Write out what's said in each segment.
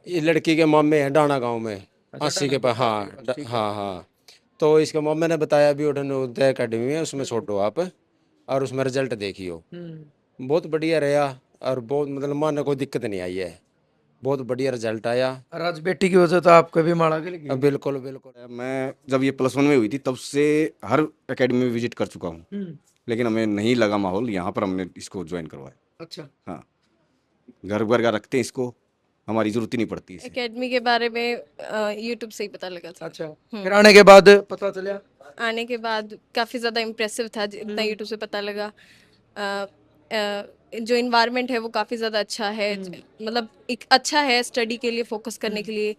ये लड़की के मामे हैं डाना गांव में, अच्छा, 80 के डाना पास। गाँव आपके हाँ पास, ठीक है। हाँ हाँ। तो इसके मामे ने बताया भी उधर नवोदय अकेडमी है, उसमें छोड़ो आप, और उसमें रिजल्ट देखियो। हम्म। बहुत बढ़िया रहा, और बहुत मतलब मन कोई दिक्कत नहीं आई है, बहुत बढ़िया रिजल्ट आया। और आज बेटी की वजह तो आपको भी माड़ा की लगी होगी। बिल्कुल बिल्कुल। मैं जब ये +1 में हुई थी तब से हर एकेडमी में विजिट कर चुका हूँ, हम्म। लेकिन हमें नहीं लगा माहौल, यहाँ पर हमने इसको ज्वाइन करवाया। अच्छा। हाँ, घर घर का रखते हैं इसको, हमारी जरूरत ही नहीं पड़ती इसे। एकेडमी के बारे में यूट्यूब से ही पता लगा था। अच्छा, फिर आने के बाद पता चला। आने के बाद काफ़ी ज़्यादा इम्प्रेसिव था जितना यूट्यूब से पता लगा। जो इन्वायरमेंट है वो काफ़ी ज़्यादा अच्छा है, मतलब एक अच्छा है स्टडी के लिए, फोकस करने के लिए,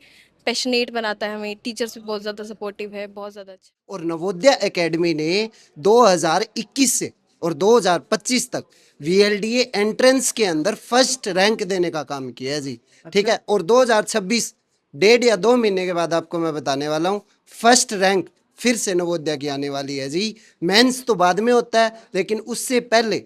पैशनेट बनाता है हमें, टीचर्स भी बहुत ज़्यादा सपोर्टिव है, बहुत ज़्यादा अच्छा। और नवोदय एकेडमी ने 2021 से और 2025 तक वीएलडीए एंट्रेंस के अंदर फर्स्ट रैंक देने का काम किया है जी। ठीक है, और 2026 डेढ़ या 2 महीने के बाद आपको मैं बताने वाला हूँ, फर्स्ट रैंक फिर से नवोदय की आने वाली है जी। मेंस तो बाद में होता है, लेकिन उससे पहले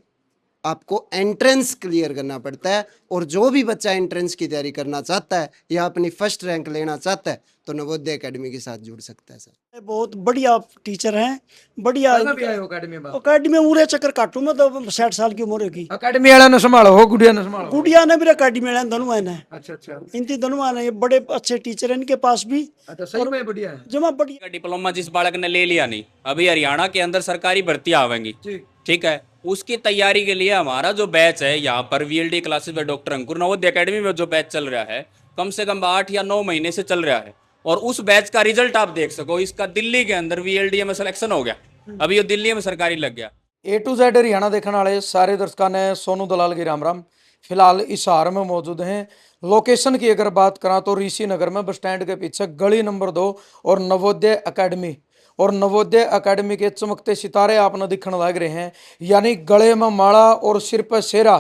आपको एंट्रेंस क्लियर करना पड़ता है। और जो भी बच्चा एंट्रेंस की तैयारी करना चाहता है या अपनी फर्स्ट रैंक लेना चाहता है तो नवोदय एकेडमी के साथ जुड़ सकता है सर। बहुत बढ़िया टीचर हैं, बढ़िया। पहले भी आए हो अकेडमी में? अकेडमी में उरे चक्कर काटू मैं तो 60 साल की उम्र की। अकेडमी वाला ने संभालो हो, गुड़िया ने संभालो? गुड़िया ने भी अकेडमी में धनुमान है। अच्छा अच्छा। इनकी धनुमान है, ये बड़े अच्छे टीचर हैं इनके पास भी। अच्छा, सही में बढ़िया है। जमा बढ़िया। का डिप्लोमा जिस बालक ने ले लिया नहीं, अभी हरियाणा के अंदर सरकारी भर्तियां आवेंगी, ठीक। ठीक है, उसकी तैयारी के लिए हमारा जो बैच है यहाँ पर वीएलडी क्लासेस में डॉक्टर अंकुर नवोदय एकेडमी में जो बैच चल रहा है, कम से कम 8 या 9 महीने से चल रहा है। और उस बैच का रिजल्ट आप देख सको, इसका दिल्ली के अंदर वीएलडी में सिलेक्शन हो गया, अभी ये दिल्ली में सरकारी लग गया। A to Z हरियाणा देखने वाले सारे दर्शकों ने सोनू दलाल की राम राम। फिलहाल इस हार में मौजूद हैं। लोकेशन की अगर बात करा तो ऋषि नगर में बस स्टैंड के पीछे गली नंबर 2 और नवोदय अकेडमी। और नवोदय अकेडमी के चमकते सितारे आपने दिखने लग रहे हैं, यानी गले में माला और सिर पर सेहरा।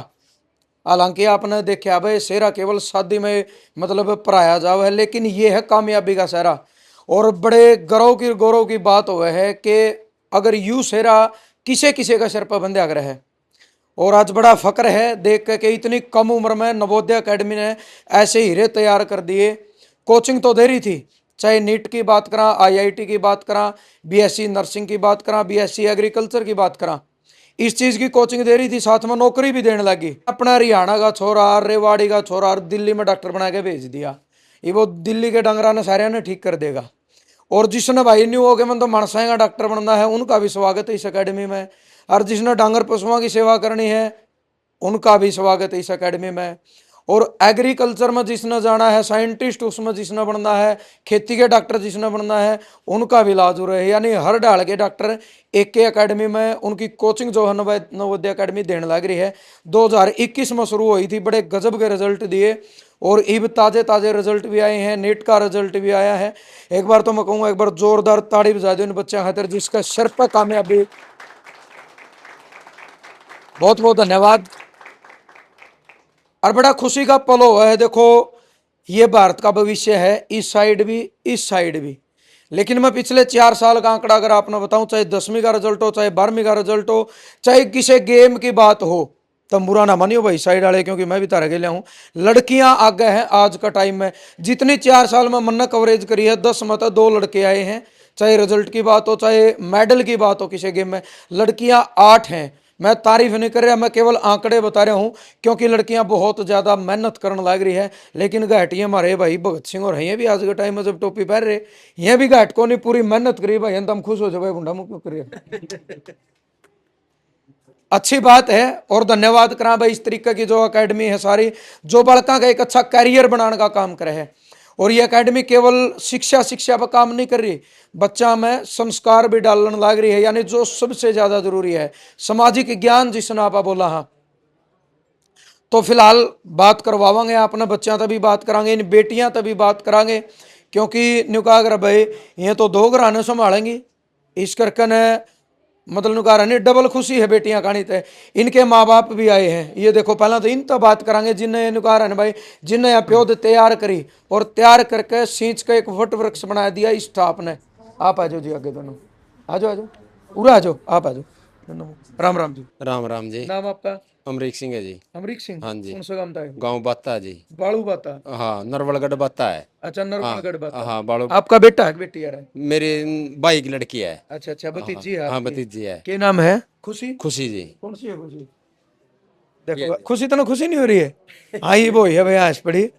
हालांकि आपने देखा भाई, सेहरा केवल शादी में मतलब पराया जाओ है, लेकिन ये है कामयाबी का सेहरा। और बड़े गौरव की बात हुआ है कि अगर यू सेहरा किसे किसे का सिर पर बंधा कर है। और आज बड़ा फक्र है देख के कि इतनी कम उम्र में नवोदय एकेडमी ने ऐसे हीरे तैयार कर दिए। कोचिंग तो दे रही थी, चाहे नीट की बात करा, आईआईटी की बात करा, बीएससी नर्सिंग की बात करा, बीएससी एग्रीकल्चर की बात करा, इस चीज की कोचिंग दे रही थी, साथ में नौकरी भी देने लगी। अपना हरियाणा का छोरा, रेवाड़ी का छोरा दिल्ली में डॉक्टर बना के भेज दिया। ये वो दिल्ली के डंगरा ने सारे ने ठीक कर देगा। और जिसने भाई न्यू हो गए मन तो मानसा का डॉक्टर बनना है, उनका भी स्वागत है इस अकेडमी में। और जिसने डांगर पशुओं की सेवा करनी है, उनका भी स्वागत है इस अकेडमी में। और एग्रीकल्चर में जिसने जाना है, साइंटिस्ट उसमें जिसने बनना है, खेती के डॉक्टर जिसने बनना है, उनका भी इलाज हो रहा है। यानी हर ढाल के डॉक्टर एक के अकेडमी में उनकी कोचिंग जो है नवोदय अकेडमी देने लग रही है। 2021 में शुरू हुई थी, बड़े गजब के रिजल्ट दिए और इब ताजे ताजे रिजल्ट भी आए हैं, नीट का रिजल्ट भी आया है। एक बार तो मैं कहूँगा एक बार जोरदार ताड़ी बजा दो इन बच्चों खातिर, जिसका सर पर कामयाबी। बहुत बहुत धन्यवाद। और बड़ा खुशी का पल हुआ है। देखो, ये भारत का भविष्य है, इस साइड भी इस साइड भी। लेकिन मैं पिछले 4 साल का आंकड़ा अगर आपने बताऊं, चाहे 10वीं का रिजल्ट हो, चाहे 12वीं का रिजल्ट हो, चाहे किसी गेम की बात हो, तो बुरा ना मानियो भाई साइड वाले, क्योंकि मैं भी तारा के लिया हूं। लड़कियां आगे हैं आज का टाइम में। जितनी 4 साल में मन ने कवरेज करी है, 10 में तो 2 लड़के आए हैं। चाहे रिजल्ट की बात हो, चाहे मेडल की बात हो, किसी गेम में लड़कियां 8 हैं। मैं तारीफ नहीं कर रहा, मैं केवल आंकड़े बता रहा हूं, क्योंकि लड़कियां बहुत ज्यादा मेहनत करने लग रही है। लेकिन घाटी हमारे भाई भगत सिंह और हैं भी आज के टाइम में जब टोपी पहन रहे, ये भी घाट को नहीं पूरी मेहनत करी भाई, हम खुश हो जाए भाई, बुंडा मुख क्यों करिए। अच्छी बात है और धन्यवाद करा भाई इस तरीके की जो अकेडमी है सारी, जो बड़का का एक अच्छा कैरियर बनाने का काम करे है। और ये एकेडमी केवल शिक्षा पर काम नहीं कर रही, बच्चा में संस्कार भी डालने लग रही है। यानी जो सबसे ज्यादा जरूरी है, सामाजिक ज्ञान जिसने आप बोला। हाँ, तो फिलहाल बात करवावांगे अपने बच्चों तभी बात करांगे, इन बेटियां तभी बात करांगे, क्योंकि नुका भाई ये तो 2 घराने संभालेंगी। इस करके ने मतलब नुकार नहीं, डबल खुशी है बेटियां कहानी थे। इनके माँ बाप भी आए हैं, ये देखो पहला तो इन तो बात करांगे जिन्हें नुकार है भाई, जिन्हें यहाँ प्योद तैयार करी और तैयार करके सींच के एक वट वृक्ष बना दिया इस स्टाफ ने। आप आ जाओ जी आगे दोनों, आ जाओ पूरा आ जाओ, आप आ जाओ। राम राम जी। राम राम जी। नाम आपका? अमरीक सिंह है जी। अमरीक सिंह, हाँ जी। कौन सा गांव था है? गांव बाता जी। बालू बाता। हाँ, नरवलगढ़ बाता है। अच्छा, नरवलगढ़ बाता। हाँ, बालू। आपका बेटा है कि बेटी यार है? मेरी भाई की लड़की है। अच्छा अच्छा, हाँ, भतीजी है हाँ, आपकी। भतीजी है। क्या नाम है? खुशी। खुशी जी। कौन सी है खुशी? देखो खुशी, तो खुशी नहीं हो रही है। हाँ, ये वो है भैया, आज पड़ी।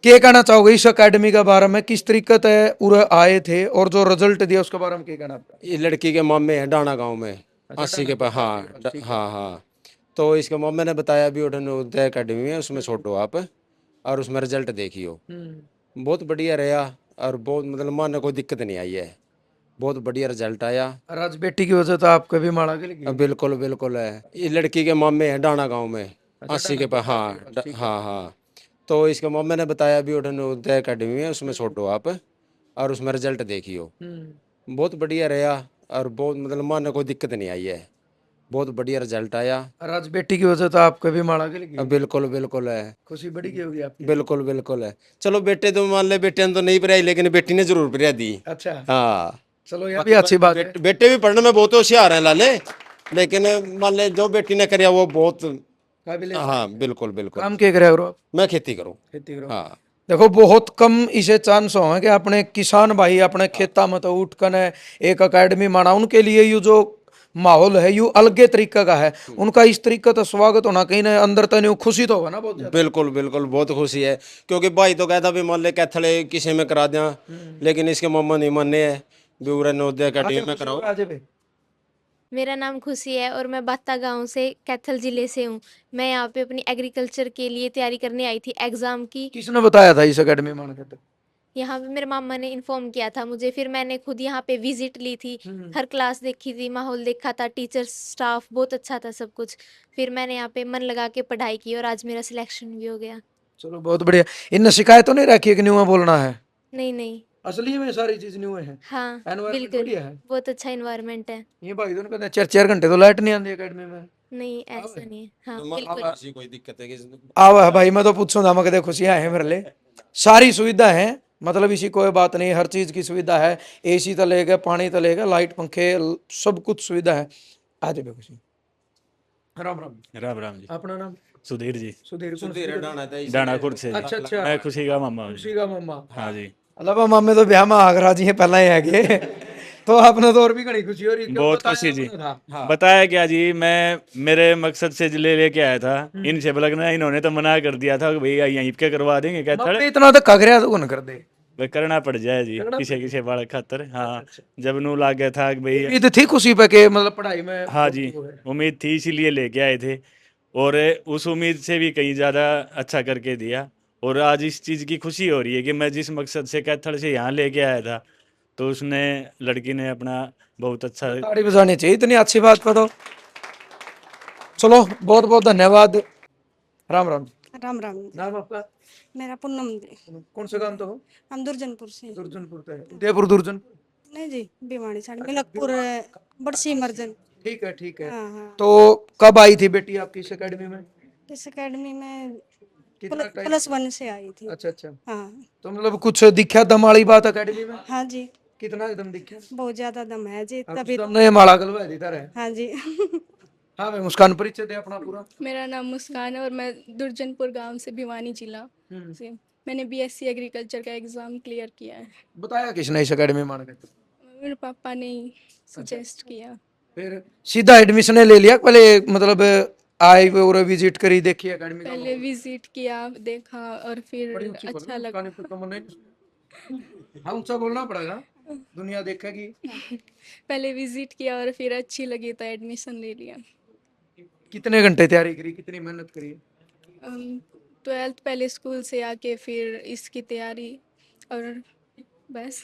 क्या कहना चाहोगे इस अकेडमी के बारे में? किस तरीके से उरे आए थे और जो रिजल्ट दिया उसके बारे में क्या कहना आपका? ये लड़की के मामे हैं डाणा गांव में, अच्छा, 80 के पास। हाँ, ठीक है। हाँ, हाँ। तो इसके मामे ने बताया भी उठन उदय अकेडमी है, उसमें छोड़ो आप और उसमें रिजल्ट देखियो। बहुत बढ़िया रहा और बहुत मतलब मन कोई दिक्कत नहीं आई है। बहुत बढ़िया रिजल्ट आया। और आज बेटी की वजह तो आपको भी माड़ा के लगी। बिल्कुल बिल्कुल है। ये लड़की के मामे हैं डाणा गांव में, 80 के पास। हाँ, हाँ, हाँ। तो इसके मामे ने बताया भी उठन उदय अकेडमी है, उसमें छोड़ो आप और उसमें रिजल्ट देखियो। बहुत बढ़िया रहा और बहुत मतलब मन कोई दिक्कत नहीं आई है। बहुत बढ़िया रिजल्ट आया। और आज बेटी की वजह तो आपको भी माड़ा के लगी। बिल्कुल बिल्कुल है। खुशी बड़ी की होगी आपकी। बिल्कुल बिल्कुल है। चलो बेटे तो मान ले, बेटे ने तो नहीं पढ़ाई लेकिन बेटी ने जरूर पढ़ा दी। अच्छा, हाँ, चलो ये भी अच्छी बात है। बेटे भी पढ़ने में बहुत होशियार हैं लाले, लेकिन मान ले जो बेटी ने कराया वो बहुत। काबिल है। हाँ, बिल्कुल बिल्कुल। काम क्या करे आप? मैं खेती करूँ। खेती करो। हाँ, देखो बहुत कम इसे चांस हो कि अपने किसान भाई अपने खेता में तो उठ कर एक अकेडमी माना, उनके लिए ये जो माहौल है यू अलगे तरीके का है। उनका इस तरीके तो स्वागत होना कहीं ना अंदर तो नहीं, खुशी तो होगा ना बहुत ज्यादा। बिल्कुल बिल्कुल बहुत खुशी है। क्योंकि भाई तो कहता भी मान ले कैथले किसी में करा दिया, लेकिन इसके मम्मा नहीं माने है भी उरे नवोदय अकेडमी में कराओ। आज भी मेरा नाम खुशी है और मैं बाता गांव से कैथल जिले से हूँ। मैं यहाँ पे अपनी एग्रीकल्चर के लिए तैयारी करने आई थी एग्जाम की। किसने बताया था इस अकेडमी में आने का? यहाँ पे मेरे मामा ने इन्फॉर्म किया था मुझे, फिर मैंने खुद यहाँ पे विजिट ली थी, हर क्लास देखी थी, माहौल देखा था, टीचर्स स्टाफ बहुत अच्छा था सब कुछ। फिर मैंने यहाँ पे मन लगा के पढ़ाई की और आज मेरा सिलेक्शन भी हो गया। चलो बहुत बढ़िया। इनने शिकायत तो नहीं रखी है कि न्यू में बोलना है? नहीं नहीं। असली में सारी चीज न्यू है। हाँ Environment बिल्कुल, बढ़िया है। बहुत अच्छा इन्वायरमेंट है। ये भाई दोनों कहते हैं 4 घंटे तो लाइट नहीं आती अकेडमी में। नहीं ऐसा नहीं है। हाँ तो बिल्कुल। ऐसी कोई दिक्कत है कि आवा है भाई, मैं तो पूछूं था, मैं कहते खुशियां हैं मेरे लिए, सारी सुविधा है, मतलब इसी कोई बात नहीं, हर चीज की सुविधा है। एसी तो लेगा, पानी तो लेगा, लाइट पंखे सब कुछ सुविधा है। आ जाओ खुशी। राम राम। राम राम जी। अपना नाम? सुधीर जी। सुधीर। कौन सी सुधीर जगह? डाणा था डाना खुर्द से जी। अच्छा अच्छा, मैं खुशी का मामा हूँ जी। खुशी का मामा। हाँ जी। अल्लाह मामे तो ब्याह में आगरा जी है पहला ही है तो आपने तो और भी घनी खुशी हो रही। क्यों बहुत बताया खुशी जी। आपने था? हाँ। बताया क्या जी, मैं मेरे मकसद से लेके आया था, इनसे लगना इन्होंने तो मना कर दिया था कि भैया यहीं पे करवा देंगे क्या मम्मी इतना तो कगरिया तो कौन कर दे। भाई करना पड़ जाए जी, किसी किसी बालक खातर। हाँ, जब नू लाग गया था कि भाई। उम्मीद थी खुशी पे के मतलब पढ़ाई में? हाँ जी, उम्मीद थी इसीलिए लेके आए थे और उस उम्मीद से भी कहीं ज़्यादा अच्छा करके दिया। और आज इस चीज़ की खुशी हो रही है कि मैं जिस मकसद से कैथल से यहाँ लेके आया था तो उसने लड़की ने अपना बहुत अच्छा। ताड़ी बजानी चाहिए इतनी अच्छी बात पर तो। चलो बहुत बहुत धन्यवाद। राम राम। राम राम। नाम आपका? मेरा पूनम जी। कौन से गांव तो हो? हम दुर्जनपुर से। दुर्जनपुर तो है, उदयपुर दुर्जनपुर? नहीं जी, भिवानी साइड मिलकपुर बड़सी मर्जन। ठीक है ठीक है। हाँ हाँ। तो कब आई थी बेटी आपकी इस अकेडमी में? इस अकेडमी में कितना टाइम? +1 से आई थी। अच्छा अच्छा। हाँ तो मतलब कुछ दिखा दम वाली बात अकेडमी में? हाँ जी, कितना दम दिखा? बहुत ज्यादा दम है जी, अब तभी। तुमने माला गलवा दी तरह है। हाँ जी हाँ मैं मुस्कान, परिचय दे अपना पूरा। मेरा नाम मुस्कान है और मैं दुर्जनपुर गांव से, भिवानी जिला से। मैंने बीएससी एग्रीकल्चर का एग्ज़ाम क्लियर किया है। बताया किसने इस अकेडमी में आने का? मेरे पापा ने ही सजेस्ट किया। फिर सीधा एडमिशन ले लिया पहले, मतलब आई और विजिट करी देखी अकेडमी का? पहले विजिट किया, देखा और फिर बड़ी ऊंची बोलो, अच्छा लगा। मुस्कान पे तो मन नहीं। हाँ ऊंचा बोलना पड़ेगा, दुनिया देखेगी। पहले विजिट किया और फिर अच्छी लगी तो एडमिशन ले लिया। कितने घंटे तैयारी करी, कितनी मेहनत करी? 12th पहले स्कूल से आके फिर इसकी तैयारी और बस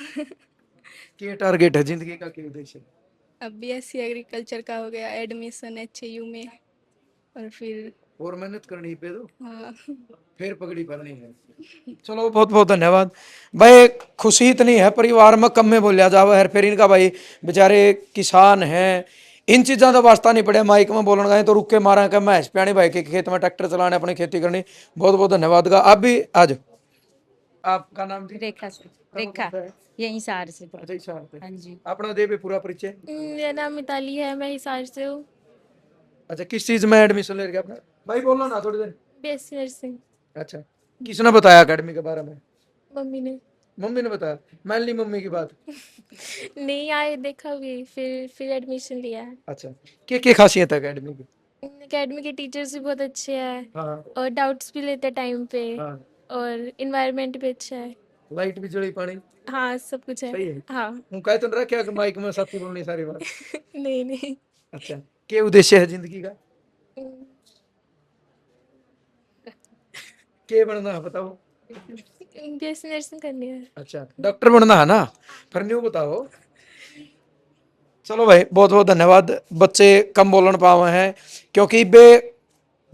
क्या टारगेट है जिंदगी का, क्या उद्देश्य है? अब बीएससी एग्रीकल्चर का हो गया एडमिशन एचयू में और फिर और मेहनत करनी पे तो हाँ फिर पगड़ी पड़नी है। चलो बहुत बहुत धन्यवाद भाई। खुशी इतनी है परिवार में कम में बोलिया जावा है। फिर इनका भाई बेचारे किसान हैं, इन चीज़ों का वास्ता नहीं पड़े, माइक में बोलने गए तो रुक के मारा कि मैं प्याणी भाई के खेत में ट्रैक्टर चलाने अपनी खेती करनी। बहुत बहुत धन्यवाद का। आप भी आज आपका नाम थी? रेखा से। रेखा यहीं सार से। अच्छा हिसार से। हाँ जी। अपना दे भी पूरा परिचय। मेरा नाम मिताली है, मैं हिसार से हूँ। अच्छा, किस चीज में एडमिशन ले रखे आपने? भाई बोलो ना थोड़ी देर। BSc nursing. अच्छा, किसने बताया एकेडमी के बारे में? मम्मी ने। मम्मी ने बताया? मान ली मम्मी की बात। नहीं आए, देखा भी, फिर एडमिशन लिया है। अच्छा, क्या खासियत है एकेडमी की? एकेडमी के टीचर्स भी बहुत अच्छे हैं हाँ और डाउट्स भी लेते हैं टाइम पे, हाँ, और इन्वायरमेंट भी अच्छा है। लाइट बिजली पानी हाँ, सब कुछ है। सही है। हाँ। हूँ कह तो रहा क्या कि माइक में साथी बोलनी सारी बात। नहीं नहीं। अच्छा, क्या उद्देश्य है जिंदगी का? क्या बनना है बताओ? बीएससी नर्सिंग करनी है। अच्छा, डॉक्टर बनना है ना? फिर न्यू बताओ। चलो भाई, बहुत बहुत धन्यवाद। बच्चे कम बोलने पावे हैं क्योंकि बे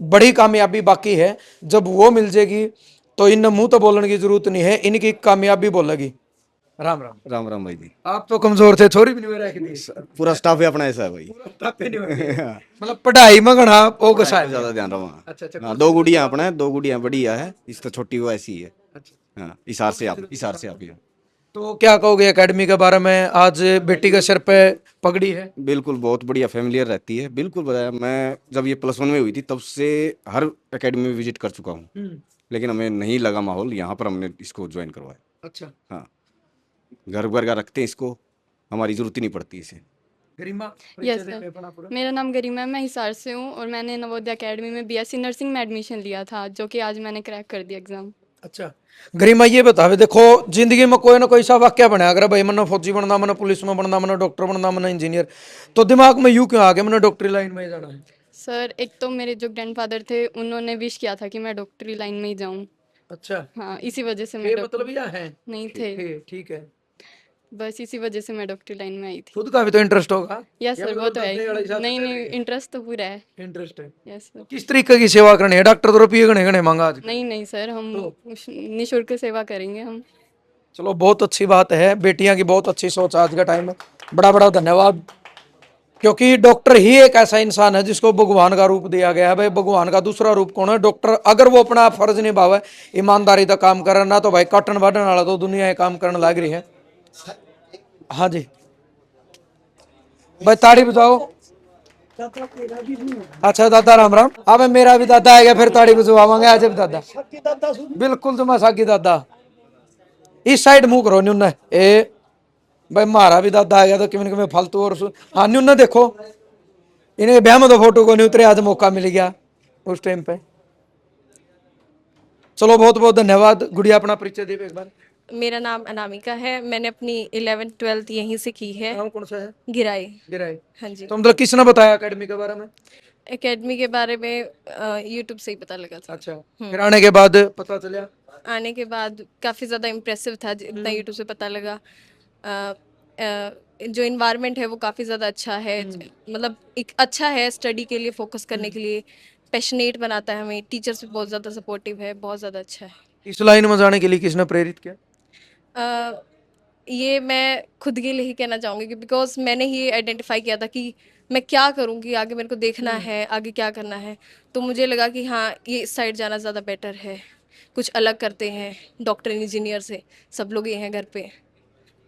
बड़ी कामयाबी बाकी है। जब वो मिल जाएगी तो इन मुंह तो बोलने की जरूरत नहीं है, इनकी कामयाबी बोलेगी। राम राम। राम राम भाई जी। आप तो कमजोर थे, छोरी भी नहीं मेरा दी। पूरा स्टाफ ही अपना ऐसा है भाई। मतलब पढ़ाई में घना वो गुस्सा है ज्यादा ध्यान रहा। अच्छा अच्छा, हाँ, 2 गुड़िया अपना है, 2 गुड़िया बढ़िया है, इस तो छोटी वो ऐसी है। अच्छा। हाँ, इशार से आप ही। तो क्या कहोगे एकेडमी के बारे में? आज बेटी के सिर पे पगड़ी है। बिल्कुल, बहुत बढ़िया फैमिलियर रहती है। बिल्कुल बताया, मैं जब ये +1 में हुई थी तब से हर एकेडमी में विजिट कर चुका हूँ, लेकिन हमें नहीं लगा माहौल, यहाँ पर हमने इसको ज्वाइन करवाया। अच्छा, हाँ, घर घर का रखते हैं इसको, हमारी जरूरत ही नहीं पड़ती इसे। गरिमा, यस सर, मेरा नाम गरिमा है, मैं हिसार से हूँ और मैंने नवोदय एकेडमी में बीएससी नर्सिंग में एडमिशन लिया था, जो कि आज मैंने क्रैक कर दिया एग्जाम। अच्छा, गरिमा ये बतावे, देखो जिंदगी में कोई ना कोई सा वाक्य बना, अगर भाई मैंने फौजी बनना, मैंने पुलिस में बनना, मैंने डॉक्टर बनना, मैंने इंजीनियर, तो दिमाग में यूं क्यों आ गया मैंने डॉक्टरी लाइन में ही जाना है? सर, एक तो मेरे जो ग्रैंडफादर थे उन्होंने विश किया था कि मैं डॉक्टरी लाइन में ही जाऊँ। अच्छा, हाँ, इसी वजह से मैं ये मतलब यह है नहीं थे, ठीक है। बस इसी वजह से मैं डॉक्टरी लाइन में आई थी। खुद का भी तो इंटरेस्ट होगा? यस या सर, मतलब वो तो है धंधे वाले ही। हिसाब से नहीं चल नहीं, रही है? इंटरेस्ट तो पूरा है। इंटरेस्ट है। Yes sir. किस तरीके की सेवा करनी है? डॉक्टर तो रुपये गणे गणे मांगा आज। नहीं नहीं सर, हम निःशुल्क सेवा करेंगे हम। चलो, बहुत अच्छी बात है, बेटियां की बहुत अच्छी सोच आज का टाइम में। बड़ा बड़ा धन्यवाद, क्योंकि डॉक्टर ही एक ऐसा इंसान है जिसको भगवान का रूप दिया गया है। भाई, भगवान का दूसरा रूप कौन है? डॉक्टर। अगर वो अपना फर्ज निभावे, ईमानदारी का काम करे ना, तो भाई काटन बाटन वाला तो दुनिया ये काम करने लग रही है। हाँ जी भाई, ताड़ी बजाओ। अच्छा दादा, राम राम। अब मेरा भी दादा आएगा, फिर ताड़ी बजवावांगे। आज भी दादा, बिल्कुल तुम साकी दादा। इस साइड मुंह करो न्यून ए भाई, मारा भी दादा आ गया तो किमें किमें फालतू और हाँ न्यून देखो, इन्हें ब्याह में तो फोटो को नहीं उतरे, आज मौका मिल गया उस टाइम पे। चलो, बहुत बहुत धन्यवाद। गुड़िया, अपना परिचय दे एक बार। मेरा नाम अनामिका है, मैंने अपनी 11th 12th यहीं से की है। नाम कौन सा है? गिराई। गिराई। हाँ जी। तो मतलब किसने बताया एकेडमी के बारे में? एकेडमी के बारे में यूट्यूब से ही पता लगा था। अच्छा, फिर आने के बाद पता चला? आने के बाद काफ़ी ज़्यादा इम्प्रेसिव था जितना यूट्यूब से पता लगा। जो इन्वायरमेंट है वो काफ़ी ज़्यादा अच्छा है, मतलब एक अच्छा है स्टडी के लिए, फोकस करने के लिए, पैशनेट बनाता है हमें, टीचर्स भी बहुत ज़्यादा सपोर्टिव है, बहुत ज़्यादा अच्छा है। इस लाइन में जाने के लिए किसने प्रेरित किया? ये मैं खुद के लिए ही कहना चाहूँगी कि बिकॉज मैंने ही आइडेंटिफाई किया था कि मैं क्या करूँगी आगे, मेरे को देखना है आगे क्या करना है, तो मुझे लगा कि हाँ ये इस साइड जाना ज़्यादा बेटर है, कुछ अलग करते हैं डॉक्टर इंजीनियर से, सब लोग ये हैं घर पे,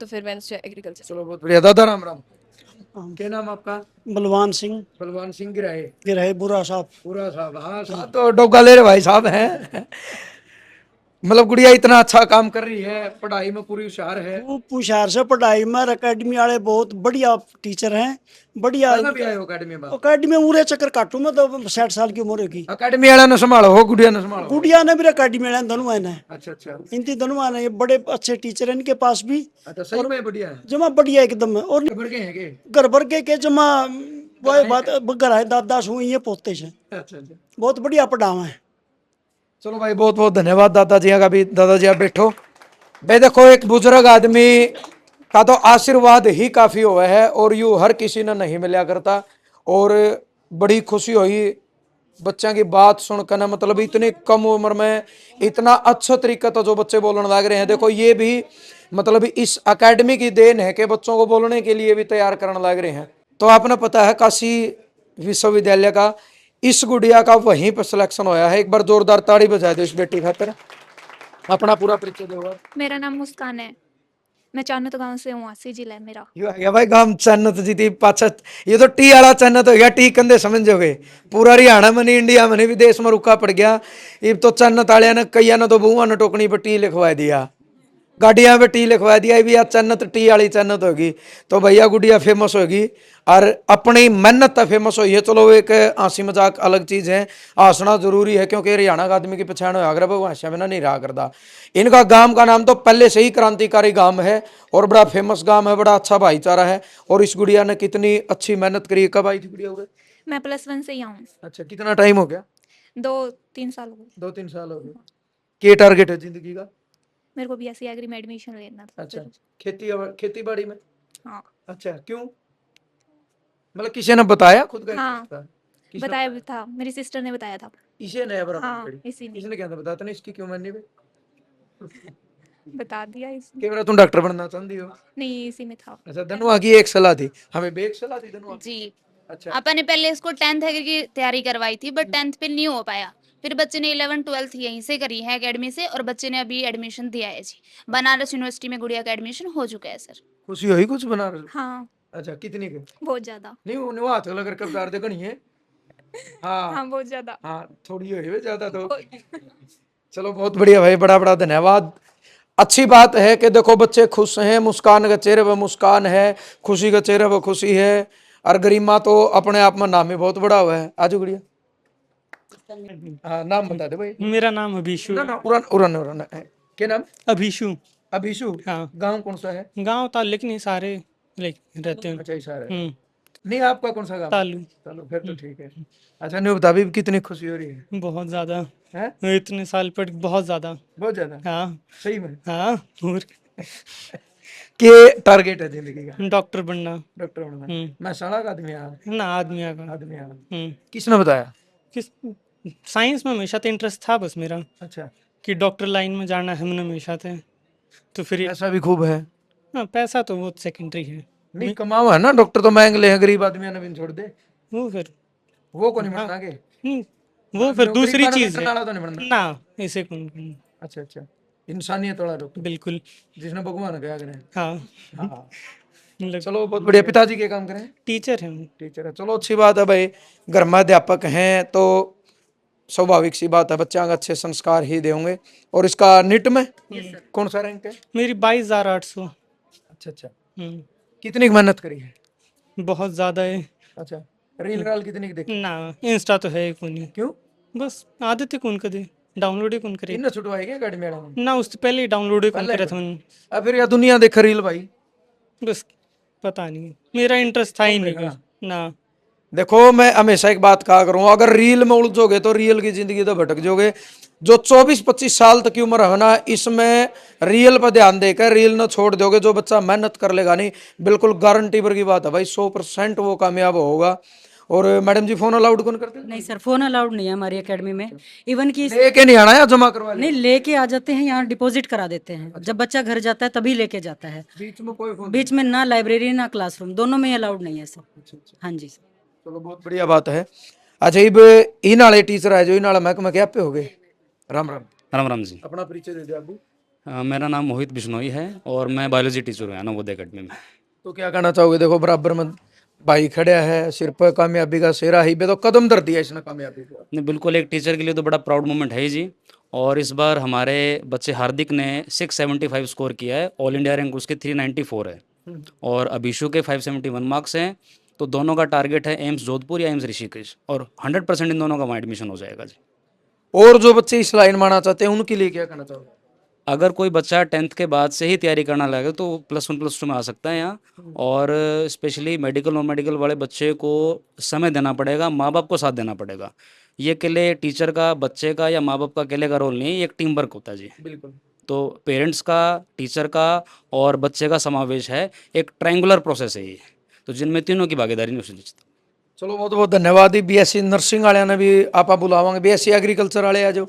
तो फिर मैंने सोचा एग्रीकल्चर। चलो, बहुत बढ़िया। दादा, राम राम। क्या नाम आपका? बलवान सिंह। बलवान सिंह गिराए। गिराए बुरा साहब। पूरा साहब, हाँ साहब तो डोगा ले रहे भाई साहब हैं। मतलब गुड़िया इतना अच्छा काम कर रही है, पढ़ाई में पूरी होशियार है। वो होशियार से पढ़ाई में, एकेडमी वाले बहुत बढ़िया टीचर हैं, बढ़िया। पहले भी आए हो एकेडमी में? एकेडमी में पूरे चक्कर काटू मैं तो 60 साल की उम्र होगी। एकेडमी वाला ने संभालो हो, गुड़िया ने संभालो? गुड़िया ने भी एकेडमी वाले दोनों है। अच्छा अच्छा, इनती दोनों आने, ये बड़े अच्छे टीचर हैं इनके पास भी। अच्छा, सही में बढ़िया है, जमा बढ़िया एकदम है। और बढ़ गए हैं के? घर भर के जमा वही बात, घर है दादा सु ये पोते से। अच्छा अच्छा, बहुत बढ़िया पढ़ावा है। चलो भाई, बहुत बहुत धन्यवाद दादाजी का भी। दादाजी आप बैठो। भाई देखो, एक बुजुर्ग आदमी का तो आशीर्वाद ही काफी हुआ है, और यूं हर किसी ने नहीं मिला करता। और बड़ी खुशी हुई बच्चों की बात सुनकर ना, मतलब इतनी कम उम्र में इतना अच्छा तरीका तो जो बच्चे बोलने लग रहे हैं। देखो, ये भी मतलब इस एकेडमी की देन है कि बच्चों को बोलने के लिए भी तैयार करने लग रहे हैं। तो आपने पता है काशी विश्वविद्यालय का इस गुड़िया का वहीं पर सिलेक्शन होया है। एक बार जोरदार ताड़ी बजा दो इस बेटी खातिर। अपना पूरा परिचय दो। मेरा नाम मुस्कान है। मैं चानत गांव से हूँ, आसी जिला है मेरा। यो आ गया भाई गांव चन्नत जी थी पाछा। ये तो टी वाला चन्नत हो गया, टी कंधे समझोगे। पूरा हरियाणा में नहीं, इंडिया में नहीं, विदेश में रुका पड़ गया। ये तो चन्नत वाले ने कई ने तो बुआ ने टोकनी पर टी लिखवा दिया, गाड़ियां पे टी लिखवा दिया। भी यार चन्नत टी वाली चन्नत होगी तो भैया गुड़िया फेमस होगी, और अपनी मेहनत तो फेमस हुई है। चलो एक हंसी मजाक अलग चीज है, हंसना जरूरी है, क्योंकि हरियाणा का आदमी की पहचान हो अगर वो हंसा बिना नहीं रहा करता। इनका गांव का नाम तो पहले से ही क्रांतिकारी गांव है और बड़ा फेमस गांव है, बड़ा अच्छा भाईचारा है। और इस गुड़िया ने कितनी अच्छी मेहनत करी। कब आई थी गुड़िया उधर? मैं +1 से ही आऊँ। अच्छा, कितना टाइम हो गया? 2-3 साल हो गए। 2-3 साल हो गए। क्या टारगेट है जिंदगी का? मेरे को BSc एग्री में एडमिशन लेना था। अच्छा, खेती बाड़ी में? हाँ। अच्छा, क्यों? मतलब किसी ने बताया, खुद का हाँ, interest था? किसने बताया भी था, मेरी सिस्टर ने बताया था। इसे नया बराबर हाँ, पड़ी। इसीलिए इसने क्या था बताता नहीं, इसकी क्यों माननी बे? बता दिया इसने। कि मेरा तुम डॉक्टर बनना चाहती हो? नहीं, इसी में था। अच्छा, धनुआ की एक सलाह थी, हमें भी एक सलाह थी धनुआ। जी। अच्छा, अपन ने पहले इसको 10th की तैयारी करवाई थी, बट 10th पे नहीं हो पाया। फिर बच्चे ने 11th 12th यहीं से करी है एकेडमी से, और बच्चे ने अभी एडमिशन दिया है जी। बनारस यूनिवर्सिटी में गुड़िया का एडमिशन हो चुका है सर। खुशी हुई कुछ बना रहे? हाँ, अच्छा, कितनी की? बहुत ज्यादा। नहीं वो हाथ लगा कर कब दे गणी है। हाँ हाँ, बहुत ज्यादा। हाँ, थोड़ी हुई है ज्यादा तो। चलो बहुत बढ़िया भाई, बड़ा बड़ा धन्यवाद। अच्छी बात है कि देखो बच्चे खुश हैं, मुस्कान के चेहरे पर मुस्कान है, खुशी के चेहरे पर खुशी है। और गरिमा तो अपने आप में नाम ही बहुत बड़ा हुआ है। आजू गुड़िया, हाँ नाम बता दे भाई। मेरा नाम अभिषु। ना उड़न उड़न उड़न है। क्या नाम? अभिषु। अभिषु। हाँ। गांव कौन सा है? गांव ताल्लुक नहीं, सारे रहते हैं। अच्छा, इशारा है। नहीं, आपका कौन सा गांव? तालु। चलो फिर तो ठीक है। अच्छा, नहीं बता भी कितनी खुशी हो रही है? बहुत ज्यादा है, इतने साल पर बहुत ज्यादा। बहुत ज्यादा। हाँ सही में? हाँ। और के टारगेट है जिंदगी का? डॉक्टर बनना। डॉक्टर बनना। मैं साला का आदमी आ ना आदमी का। आदमी आ किसने बताया? किस साइंस में हमेशा तो इंटरेस्ट था बस मेरा, अच्छा, कि डॉक्टर लाइन में जाना है मैंने हमेशा थे। तो फिर ऐसा भी खूब है। हाँ, पैसा तो बहुत सेकेंडरी है। नहीं कमावा है ना, डॉक्टर तो महंगे ले हैं, गरीब आदमी ने भी छोड़ दे। वो फिर वो को नहीं बनना के? वो फिर दूसरी चीज है तो नहीं बनना ना, ऐसे कौन। अच्छा अच्छा, इंसानियत वाला डॉक्टर बिल्कुल। जिसने भगवान कहा करें। हाँ। हाँ, चलो बहुत बढ़िया। पिताजी क्या काम करें? टीचर है। टीचर है, चलो अच्छी बात है भाई। घर में अध्यापक हैं तो स्वाभाविक सी बात है, बच्चा का अच्छे संस्कार ही देंगे। और इसका निट में कौन सा रैंक है? मेरी 22,800। अच्छा अच्छा, कितनी मेहनत करी है? बहुत ज्यादा है। अच्छा, रील राल कितनी की देखी? ना, इंस्टा तो है कौन। क्यों? बस आदत है कौन करे, डाउनलोड ही कौन करे। इन्हें छुटवाएंगे अकेडमी वाला में? ना, उससे पहले ही डाउनलोड ही कौन करे था मैंने। अब फिर या दुनिया देख रील भाई। बस पता नहीं, मेरा इंटरेस्ट था ही नहीं ना। देखो मैं हमेशा एक बात कहा करूँ, अगर रील में उलझोगे तो रियल की जिंदगी तो भटक जाओगे। जो 24-25 साल तक की उम्र है ना, इसमें रियल पर ध्यान देकर रील न छोड़ दोगे, जो बच्चा मेहनत कर लेगा नहीं, बिल्कुल गारंटी पर की बात है भाई, 100% वो कामयाब होगा। और मैडम जी फोन अलाउड कौन करते हैं? नहीं सर, फोन अलाउड नहीं है हमारी एकेडमी में। इवन की लेके नहीं आना है, जमा करवा नहीं, लेके आ जाते हैं, यहाँ डिपॉजिट करा देते हैं। जब बच्चा घर जाता है तभी लेके जाता है। बीच में कोई फोन? बीच में ना लाइब्रेरी ना क्लासरूम, दोनों में अलाउड नहीं है सर। हाँ जी सर। चलो बहुत बढ़िया बात है। अच्छा, इब इन वाले टीचर है जो इन वाला महकमा क्या पे हो गए? राम राम। राम राम जी। अपना परिचय दे दो अभी। मेरा नाम मोहित बिश्नोई है और मैं बायोलॉजी टीचर हूँ नवोदय अकेडमी में। तो क्या कहना चाहोगे? देखो बराबर में भाई खड़ा है, सिर पर कामयाबी का सेरा ही पे तो कदम धर दिया इसने कामयाबी को। नहीं, बिल्कुल एक टीचर के लिए तो बड़ा प्राउड मोमेंट है ही जी। और इस बार हमारे बच्चे हार्दिक ने 675 स्कोर किया है, ऑल इंडिया रैंक उसके 394 है, और अभिषु के 571 मार्क्स हैं। तो दोनों का टारगेट है एम्स जोधपुर या एम्स ऋषिकेश, और 100% इन दोनों का वहाँ एडमिशन हो जाएगा जी। और जो बच्चे इस लाइन में आना चाहते हैं उनके लिए क्या कहना चाहोगे? अगर कोई बच्चा 10th के बाद से ही तैयारी करना लगे तो +1 +2 में आ सकता है यहाँ। और स्पेशली मेडिकल नॉन मेडिकल वाले बच्चे को समय देना पड़ेगा, माँ बाप को साथ देना पड़ेगा। ये अकेले टीचर का, बच्चे का या माँ बाप का अकेले का रोल नहीं है, ये एक टीम वर्क होता है जी। बिल्कुल। तो पेरेंट्स का, टीचर का और बच्चे का समावेश है, एक ट्रायंगुलर प्रोसेस है ये, तो जिनमें तीनों की भागीदारी निश्चित। चलो बहुत बहुत धन्यवाद। बीएससी नर्सिंग वाले ने भी आप बुलावांगे, बीएससी एग्रीकल्चर वाले आ जाओ।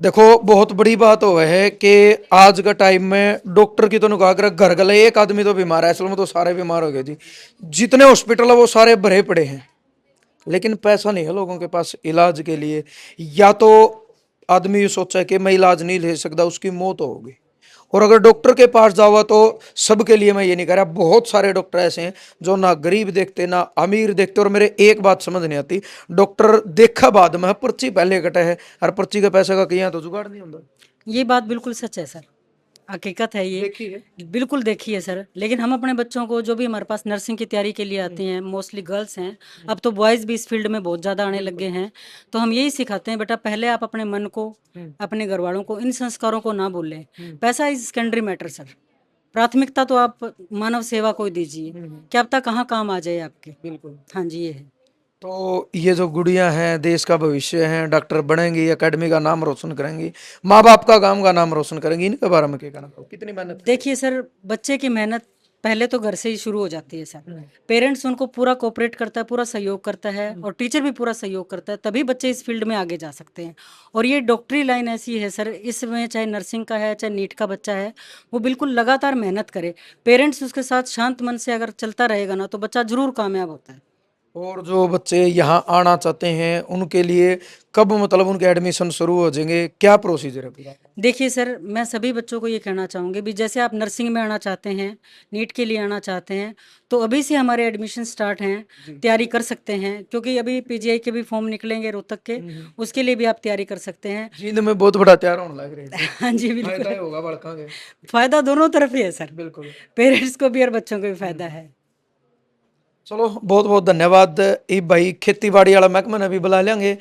देखो बहुत बड़ी बात हो है कि आज का टाइम में डॉक्टर की तो नुका कर घर गले एक आदमी तो बीमार है, असल में तो सारे बीमार हो गए जी। जितने हॉस्पिटल है वो सारे भरे पड़े हैं, लेकिन पैसा नहीं है लोगों के पास इलाज के लिए। या तो आदमी ये सोचा है कि मैं इलाज नहीं ले सकता, उसकी मौत होगी, और अगर डॉक्टर के पास जाओ तो सबके लिए मैं ये नहीं कह रहा, बहुत सारे डॉक्टर ऐसे हैं जो ना गरीब देखते ना अमीर देखते। और मेरे एक बात समझ नहीं आती, डॉक्टर देखा बाद में पर्ची पहले कटे है और पर्ची के पैसे का किया तो जुगाड़ नहीं होता। ये बात बिल्कुल सच है सर, हकीकत है ये। देखिए बिल्कुल देखी है सर, लेकिन हम अपने बच्चों को जो भी हमारे पास नर्सिंग की तैयारी के लिए आते हैं, मोस्टली गर्ल्स हैं, अब तो बॉयज़ भी इस फील्ड में बहुत ज़्यादा आने लग गए हैं, तो हम यही सिखाते हैं बेटा पहले आप अपने मन को, अपने घर वालों को, इन संस्कारों को ना भूलें। पैसा इज सेकेंडरी मैटर सर, प्राथमिकता तो आप मानव सेवा को ही दीजिए, क्या पता कहाँ काम आ जाए आपके। बिल्कुल। हाँ जी, ये है। तो ये जो गुड़िया हैं देश का भविष्य हैं, डॉक्टर बनेंगी, एकेडमी का नाम रोशन करेंगी, माँ बाप का गांव का नाम रोशन करेंगी, इनके बारे में क्या कहना चाहोगे? कितनी मेहनत? देखिए सर, बच्चे की मेहनत पहले तो घर से ही शुरू हो जाती है सर। पेरेंट्स उनको पूरा कोऑपरेट करता है, पूरा सहयोग करता है, और टीचर भी पूरा सहयोग करता है, तभी बच्चे इस फील्ड में आगे जा सकते हैं। और ये डॉक्टरी लाइन ऐसी है सर, इसमें चाहे नर्सिंग का है चाहे नीट का बच्चा है, वो बिल्कुल लगातार मेहनत करे, पेरेंट्स उसके साथ शांत मन से अगर चलता रहेगा ना तो बच्चा जरूर कामयाब होता है। और जो बच्चे यहाँ आना चाहते हैं उनके लिए कब मतलब उनके एडमिशन शुरू हो जाएंगे, क्या प्रोसीजर है पूरा? देखिए सर, मैं सभी बच्चों को ये कहना चाहूँगी भी, जैसे आप नर्सिंग में आना चाहते हैं, नीट के लिए आना चाहते हैं, तो अभी से हमारे एडमिशन स्टार्ट हैं, तैयारी कर सकते हैं, क्योंकि अभी पीजीआई के भी फॉर्म निकलेंगे रोहतक के, उसके लिए भी आप तैयारी कर सकते हैं। जींद में बहुत बड़ा तैयार होने लग रहे हैं। हाँ जी फायदा बिल्कुल, ही होगा बड़का के। फायदा दोनों तरफ ही है सर, बिल्कुल। पेरेंट्स को भी और बच्चों को भी फायदा है। चलो बहुत बहुत धन्यवाद। ये भाई खेती बाड़ी वाला महकमा ने भी बुला लेंगे।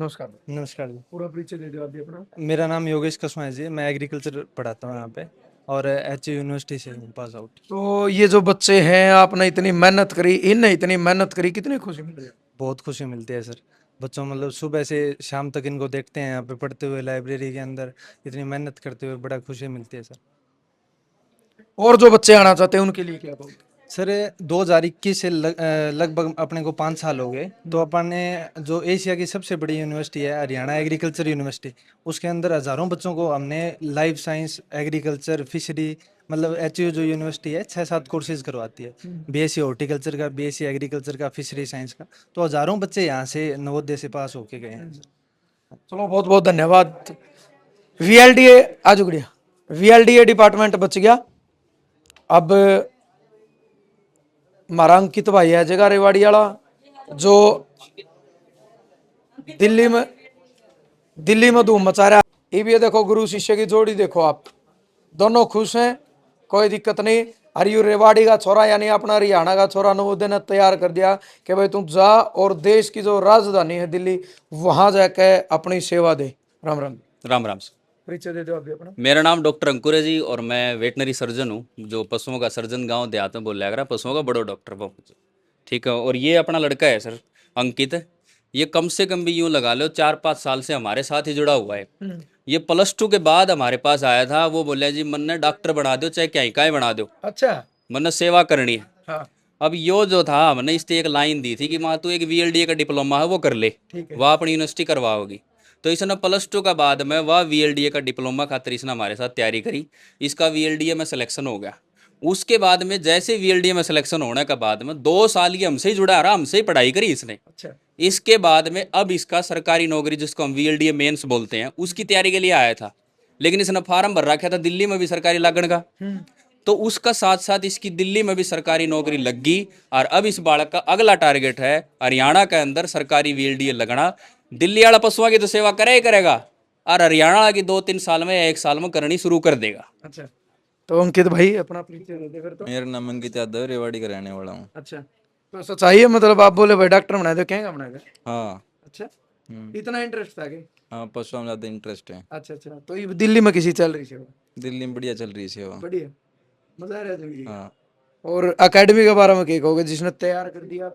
नमस्कार। नमस्कार जी, पूरा परिचय दे दो आप भी अपना। मेरा नाम योगेश कसवा है जी, मैं एग्रीकल्चर पढ़ाता हूँ यहाँ पे और एचयू यूनिवर्सिटी से हूँ पास आउट। तो ये जो बच्चे हैं आपने इतनी मेहनत करी, इनने इतनी मेहनत करी, कितनी खुशी मिल रही है? बहुत खुशी मिलती है सर, बच्चों मतलब सुबह से शाम तक इनको देखते हैं यहाँ पे पढ़ते हुए लाइब्रेरी के अंदर, इतनी मेहनत करते हुए बड़ा खुशी मिलती है सर। और जो बच्चे आना चाहते हैं उनके लिए क्या कहोगे? सर 2021 से लगभग अपने को 5 साल हो गए, तो अपन ने जो एशिया की सबसे बड़ी यूनिवर्सिटी है हरियाणा एग्रीकल्चर यूनिवर्सिटी, उसके अंदर हज़ारों बच्चों को हमने लाइफ साइंस, एग्रीकल्चर, फिशरी, मतलब एचयू जो यूनिवर्सिटी है 6-7 कोर्सेज करवाती है, बीएससी हॉर्टिकल्चर का, बीएससी एग्रीकल्चर का, फिशरी साइंस का, तो हज़ारों बच्चे यहाँ से नवोदय से पास होके गए हैं। चलो बहुत बहुत धन्यवाद। वीएलडीए आज गुड़िया, वीएलडीए डिपार्टमेंट बच गया। अब हमारा अंकित भाई है जगह रेवाड़ी वाला, जो दिल्ली में धूम मचा रहा है। ये भी देखो गुरु शिष्य की जोड़ी देखो, आप दोनों खुश हैं, कोई दिक्कत नहीं। हरियू रेवाड़ी का छोरा यानी अपना हरियाणा का छोरा नवोदय ने तैयार कर दिया कि भाई तुम जा और देश की जो राजधानी है दिल्ली, वहां जाके अपनी सेवा दे। राम राम। राम राम सर। परिचय दे दो अभी अपना। मेरा नाम डॉक्टर अंकुर है जी, और मैं वेटनरी सर्जन हूँ, जो पशुओं का सर्जन गांव देहात में बोला गया, पशुओं का बड़ो डॉक्टर वो, ठीक है। और ये अपना लड़का है सर अंकित, ये कम से कम भी यूँ लगा लो 4-5 साल से हमारे साथ ही जुड़ा हुआ है। ये +2 के बाद हमारे पास आया था, वो बोला जी मन ने डॉक्टर बना दो, चाहे क्या ही काय बना दो, अच्छा, मन ने सेवा करनी है। हाँ। अब यो जो था हमने इससे एक लाइन दी थी कि माँ तू एक VLDA का डिप्लोमा है वो कर ले, वह अपनी यूनिवर्सिटी करवाओगी। तो इसने +2 का बाद में वह VLDA का डिप्लोमा खातिर इसने हमारे साथ तैयारी करी, इसका VLDA में सिलेक्शन हो गया। उसके बाद में जैसे VLDA में सिलेक्शन होने के बाद में 2 साल ये हमसे ही जुड़ा रहा, हमसे ही पढ़ाई करी इसने। अच्छा। इसके बाद में अब इसका सरकारी नौकरी, जिसको हम VLDA मेंस बोलते हैं, उसकी तैयारी के लिए आया था, लेकिन इसने फार्म भर रखा था दिल्ली में भी सरकारी लागण का, तो उसका साथ साथ इसकी दिल्ली में भी सरकारी नौकरी लग गई। और अब इस बालक का अगला टारगेट है हरियाणा के अंदर सरकारी VLDA लगना। दिल्ली वाला पशुओं की तो सेवा करे ही करेगा, और हरियाणा वाला की 2-3 साल में या 1 साल में करनी शुरू कर देगा। अच्छा, तो अंकित भाई अपना परिचय दे दे फिर तो। मेरा नाम अंकित यादव, रेवाड़ी का रहने वाला हूँ। अच्छा, तो सच्चाई है मतलब आप बोले भाई डॉक्टर बना दो, क्या बनाएगा? हाँ। अच्छा, इतना इंटरेस्ट था कि? हाँ, पशुओं में ज़्यादा इंटरेस्ट है। अच्छा अच्छा, तो ये दिल्ली में किसी चल रही सेवा? दिल्ली में बढ़िया चल रही है सेवा। बढ़िया, मजा आ रहा है जिंदगी। हाँ। और एकेडमी के बारे में क्या कहोगे जिसने तैयार कर दिया?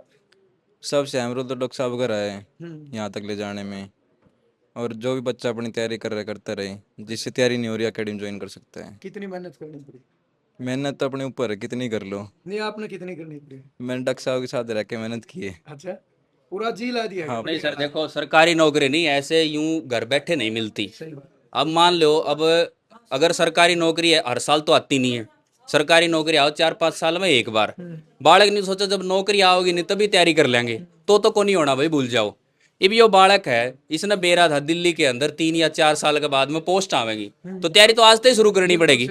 सबसे अहम रोल तो डॉक्टर साहब का रहा है यहाँ तक ले जाने में, और जो भी बच्चा अपनी तैयारी कर रहा है करता रहे, जिससे तैयारी नहीं हो रही अकेडमी ज्वाइन कर सकता है। कितनी मेहनत करनी पड़ी? मेहनत तो अपने ऊपर है, कितनी कर लो। नहीं, आपने कितनी करनी पड़ी? मैंने डॉक्टर साहब के साथ रह के मेहनत की है। अच्छा, पूरा जी ला दिया? हाँ। नहीं सर, देखो सरकारी नौकरी नहीं ऐसे यूं घर बैठे नहीं मिलती। सही बात। अब मान लो, अब अगर सरकारी नौकरी है हर साल तो आती नहीं है, सरकारी नौकरी आओ 4-5 साल में एक बार। बालक ने सोचा जब नौकरी आओगी नहीं तभी तैयारी कर लेंगे, तो को नहीं होना भाई, भूल जाओ। अब यो बालक है, इसने बेरा था दिल्ली के अंदर 3 या 4 साल के बाद में पोस्ट आवेगी, तो तैयारी तो आज से ही शुरू करनी पड़ेगी।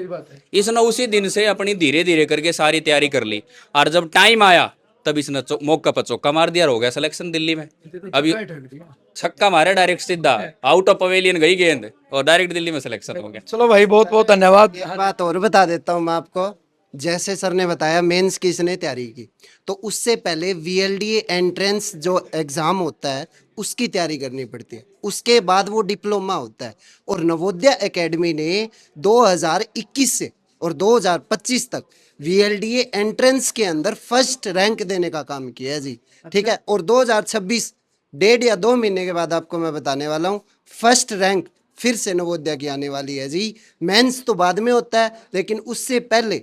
इसने उसी दिन से अपनी धीरे धीरे करके सारी तैयारी कर ली, और जब टाइम आया तब इसने मौका पर चौका मार दिया, हो गया सिलेक्शन दिल्ली में। अभी छक्का मारे डायरेक्ट सीधा आउट ऑफ पवेलियन गई गेंद और डायरेक्ट दिल्ली में सिलेक्शन हो गया। चलो भाई, बहुत बहुत धन्यवाद। एक बात और बता देता हूँ मैं आपको, जैसे सर ने बताया मेंस की इसने तैयारी की, तो उससे पहले वीएलडीए एंट्रेंस जो एग्ज़ाम होता है उसकी तैयारी करनी पड़ती है, उसके बाद वो डिप्लोमा होता है। और नवोदय एकेडमी ने 2021 से और 2025 तक वीएलडीए एंट्रेंस के अंदर फर्स्ट रैंक देने का काम किया है जी, ठीक है। और 2026 1.5 या 2 महीने के बाद आपको मैं बताने वाला हूँ, फर्स्ट रैंक फिर से नवोदय की आने वाली है जी। मेंस तो बाद में होता है, लेकिन उससे पहले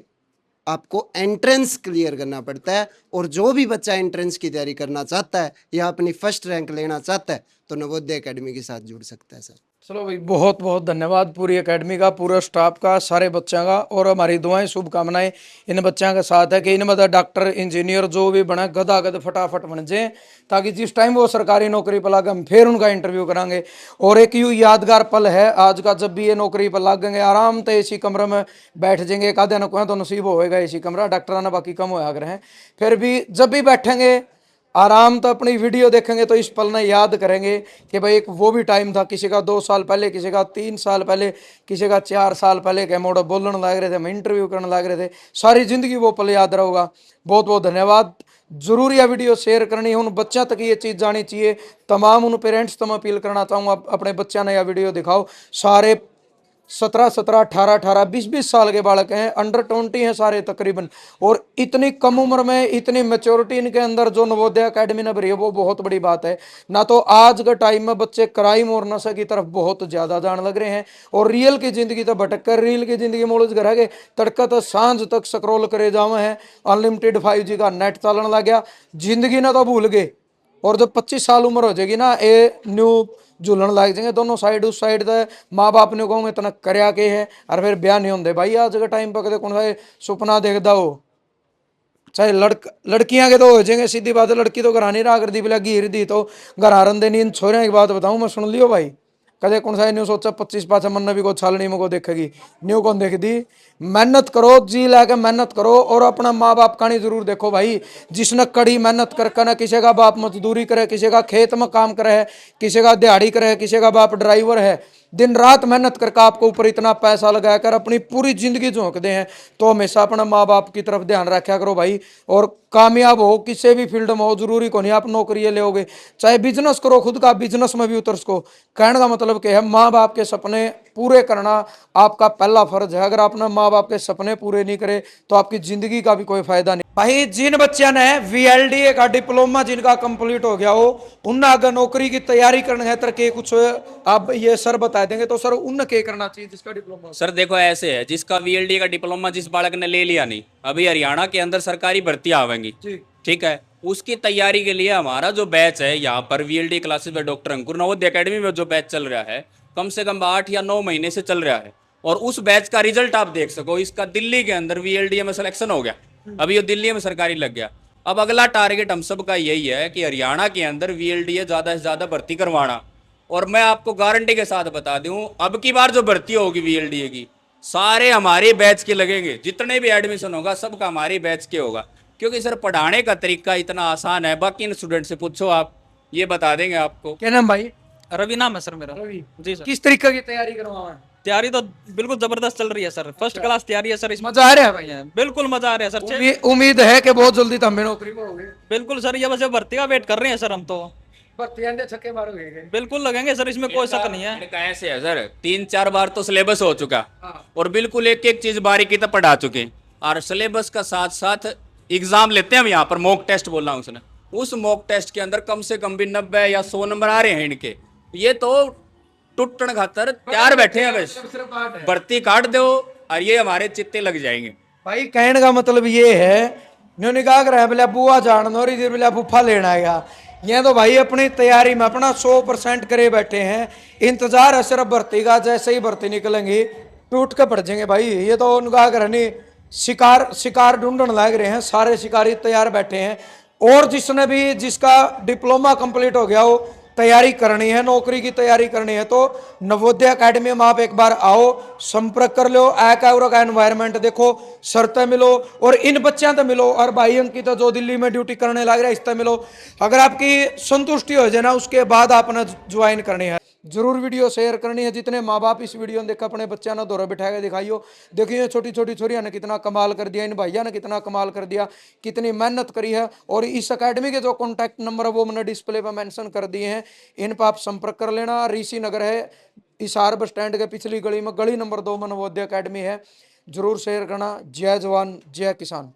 आपको एंट्रेंस क्लियर करना पड़ता है। और जो भी बच्चा एंट्रेंस की तैयारी करना चाहता है या अपनी फर्स्ट रैंक लेना चाहता है तो नवोदय एकेडमी के साथ जुड़ सकता है सर। चलो भाई, बहुत बहुत धन्यवाद पूरी एकेडमी का, पूरे स्टाफ का, सारे बच्चों का। और हमारी दुआएं शुभकामनाएं इन बच्चों के साथ है कि इनमें तो डॉक्टर इंजीनियर जो भी बने गदागद फटाफट बन जाए, ताकि जिस टाइम वो सरकारी नौकरी पर लगे हम फिर उनका इंटरव्यू करांगे। और एक यूँ यादगार पल है आज का, जब भी ये नौकरी पर लगेंगे आराम से एसी कमरे में बैठ जाएंगे। एक आधे न तो नसीब होएगा एसी कमरा, डॉक्टर ने बाकी कम होया कर हैं, फिर भी जब भी बैठेंगे आराम तो अपनी वीडियो देखेंगे तो इस पल में याद करेंगे कि भाई एक वो भी टाइम था, किसी का 2 साल पहले, किसी का 3 साल पहले, किसी का 4 साल पहले के मोड़ बोलने लग रहे थे, हम इंटरव्यू करने लग रहे थे। सारी जिंदगी वो पल याद रहेगा। बहुत बहुत धन्यवाद। जरूर यह वीडियो शेयर करनी है, उन बच्चों तक ये चीज़ जानी चाहिए। तमाम उन पेरेंट्स तो मैं अपील करना चाहूँगा, अपने बच्चों ने यह वीडियो दिखाओ। सारे 17, 18, 20 साल के बालक हैं, अंडर 20 हैं सारे तकरीबन। और इतनी कम उम्र में इतनी मैच्योरिटी इनके अंदर जो नवोदय एकेडमी ने भरी है, वो बहुत बड़ी बात है ना। तो आज के टाइम में बच्चे क्राइम और नशे की तरफ बहुत ज़्यादा जाने लग रहे हैं, और रियल की ज़िंदगी तो भटक कर रील की ज़िंदगी मोड़ज कर है, तड़का तो सांझ तक स्क्रॉल करे जावे हैं। अनलिमिटेड 5G का नेट चलने लग गया, जिंदगी ना तो भूल गए। और जब 25 साल उम्र हो जाएगी ना, ये न्यू झूलन लग जाएंगे दोनों साइड। उस साइड तो माँ बाप ने कहोगे इतना करया के है, और फिर ब्याह नहीं होंगे भाई। आज के टाइम पर कदे कौन सा सुपना देखता हो, चाहे लड़कियां के तो हो जाएंगे, सीधी बात है। लड़की तो घर नहीं रहा कर दी, बिला गिर दी तो घर आरन देनी। इन छोरियों की बात बताऊं मैं, सुन लियो भाई, कदे कौन सा न्यू सोचा 25 पाँच मन भी को छालनी में को देखेगी, न्यू कौन देख दी। मेहनत करो, जी लाके मेहनत करो, और अपना माँ बाप का नहीं जरूर देखो भाई। जिसने कड़ी मेहनत करके ना, किसी का बाप मजदूरी करे, किसी का खेत में काम करे है, किसी का दिहाड़ी करे है, किसी का बाप ड्राइवर है, दिन रात मेहनत करके आपको ऊपर इतना पैसा लगा कर अपनी पूरी जिंदगी झोंक दे हैं, तो हमेशा अपना माँ बाप की तरफ ध्यान रखा करो भाई। और कामयाब हो किसी भी फील्ड में हो, जरूरी को नहीं आप नौकरी ले, चाहे बिजनेस करो, खुद का बिजनेस में भी उतर सको। कहने का मतलब क्या है, माँ बाप के सपने पूरे करना आपका पहला फर्ज है। अगर आपने माँ बाप के सपने पूरे नहीं करे तो आपकी जिंदगी का भी कोई फायदा नहीं। भाई जिन बच्चों ने वीएलडीए का डिप्लोमा जिनका कंप्लीट हो गया हो, उन अगर नौकरी की तैयारी करनी है तो के कुछ आप ये सर बता देंगे, तो सर उन के करना चाहिए जिसका डिप्लोमा। सर देखो ऐसे है, जिसका वीएलडी का डिप्लोमा जिस बालक ने ले लिया नहीं, अभी हरियाणा के अंदर सरकारी भर्ती आवेंगी, ठीक है, उसकी तैयारी के लिए हमारा जो बैच है यहाँ पर वीएलडी क्लासेस में डॉक्टर अंकुर नवोदय एकेडमी में जो बैच चल रहा है, कम से कम 8 या 9 महीने से चल रहा है। और उस बैच का रिजल्ट आप देख सको, इसका दिल्ली के अंदर वीएलडी में सिलेक्शन हो गया, अभी ये दिल्ली में सरकारी लग गया। अब अगला टारगेट हम सब का यही है कि हरियाणा के अंदर वीएलडीए ज़्यादा से ज़्यादा भर्ती करवाना। और मैं आपको गारंटी के साथ बता दूं, अब की बार जो भर्ती होगी वीएलडीए की, सारे हमारे बैच के लगेंगे। जितने भी एडमिशन होगा सबका हमारे बैच के होगा, क्योंकि सर पढ़ाने का तरीका इतना आसान है। बाकी इन स्टूडेंट से पूछो, आप ये बता देंगे आपको। क्या नाम भाई? रवि नाम है सर मेरा। रवि जी सर। किस तरीके की तैयारी करवाएं? तैयारी तो बिल्कुल जबरदस्त चल रही है सर, फर्स्ट क्लास तैयारी है सर। इसमें मजा आ रहा है भाई? बिल्कुल मजा आ रहा है सर। उम्मीद है कि बहुत जल्दी तो हमें नौकरी पाओगे। बिल्कुल सर, ये बस भर्ती का वेट कर रहे हैं सर हम तो। भर्ती आंदे छक्के मारोगे? बिल्कुल लगेंगे सर, इसमें कोई शक नहीं है। कैसे है सर, 3-4 बार तो सिलेबस हो चुका और बिल्कुल एक एक चीज बारीकी तक पढ़ा चुके, और सिलेबस का साथ साथ एग्जाम लेते हैं हम यहाँ पर, मॉक टेस्ट बोला उसने। उस मॉक टेस्ट के अंदर कम से कम भी 90 या 100 नंबर आ रहे हैं इनके। ये तो टूटन खातर तैयार बैठे हैं, बस भर्ती काट दो और ये हमारे चित्ते लग जाएंगे। भाई कहने का मतलब ये है, न्योने कहा कर बोले बुआ जान और इधर बोले फूफा लेना आएगा। ये तो भाई अपनी तैयारी में अपना 100% करे बैठे हैं। इंतजार है सिर्फ भर्ती का, जैसे ही भर्ती निकलेंगी टूट के पड़ जाएंगे भाई। ये तो उनका कर नहीं, शिकार ढूंढने लग रहे हैं, सारे शिकारी तैयार बैठे हैं। और जिसने भी जिसका डिप्लोमा कंप्लीट हो गया हो, तैयारी करनी है, नौकरी की तैयारी करनी है, तो नवोदय एकेडमी में आप एक बार आओ, संपर्क कर लो, का एनवायरनमेंट देखो, शर्तें मिलो और इन बच्चों से मिलो। और भाई अंकित जो दिल्ली में ड्यूटी करने लग रहा है इससे मिलो। अगर आपकी संतुष्टि हो जाए ना, उसके बाद आपने ज्वाइन करनी है। जरूर वीडियो शेयर करनी है। जितने माँ बाप इस वीडियो में देखा, अपने बच्चा ना दौरा बिठा के दिखाइयो। देखिए छोटी छोटी छोरिया ने कितना कमाल कर दिया, इन भैया ने कितना कमाल कर दिया, कितनी मेहनत करी है। और इस अकेडमी के जो कॉन्टैक्ट नंबर है वो मैंने डिस्प्ले पर मेंशन कर दिए हैं, इन पर आप संपर्क कर लेना। ऋषि नगर है, हिसार बस स्टैंड के पिछली गली में, गली नंबर 2 में नवोदय अकेडमी है। जरूर शेयर करना। जय जवान जय किसान।